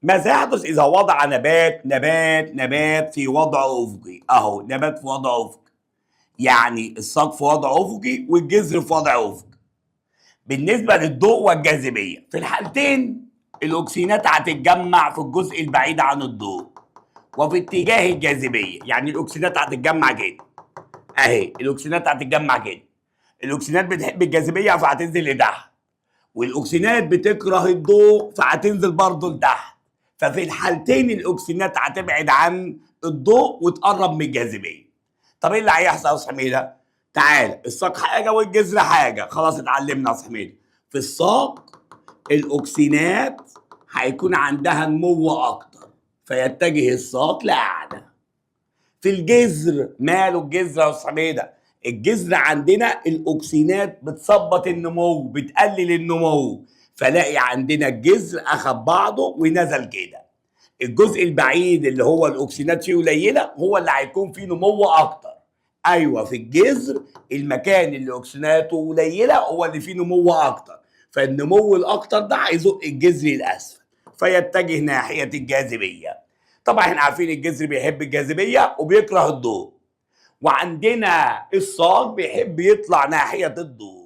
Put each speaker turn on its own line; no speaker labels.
ماذا يحدث إذا وضع نبات في وضع أفقي؟ أهو نبات في وضع أفقي، يعني الساق في وضع أفقي والجذر في وضع أفقي. بالنسبة للضوء والجاذبية، في الحالتين الأكسينات هتتجمع في الجزء البعيد عن الضوء وفي اتجاه الجاذبية، يعني الأكسينات هتتجمع كده أهي، الأكسينات هتتجمع كده. الأكسينات بتحب الجاذبية فهتنزل لتحت، والأكسينات بتكره الضوء فهتنزل برضه لتحت. ففي الحالتين الأكسينات هتبعد عن الضوء وتقرب من الجاذبية. طب إيه اللي هيحصل يا أستاذ حميدة؟ تعال، الساق حاجة والجذر حاجة، خلاص اتعلمنا يا أستاذ حميدة. في الساق الأكسينات هيكون عندها نمو أكتر فيتجه الساق لأعلى. في الجذر، ماله الجذر يا أستاذ حميدة؟ الجذر عندنا الأكسينات بتثبط النمو، بتقلل النمو، فلاقي عندنا الجذر أخد بعضه ونزل كده. الجزء البعيد اللي هو الأكسينات فيه قليلة هو اللي هيكون فيه نمو أكتر. أيوه، في الجذر المكان اللي أكسيناته قليلة هو اللي فيه نمو أكتر، فالنمو الأكتر ده هيزق الجذر الأسفل فيتجه ناحية الجاذبية. طبعا احنا عارفين الجذر بيحب الجاذبية وبيكره الضوء، وعندنا الساق بيحب يطلع ناحية الضوء.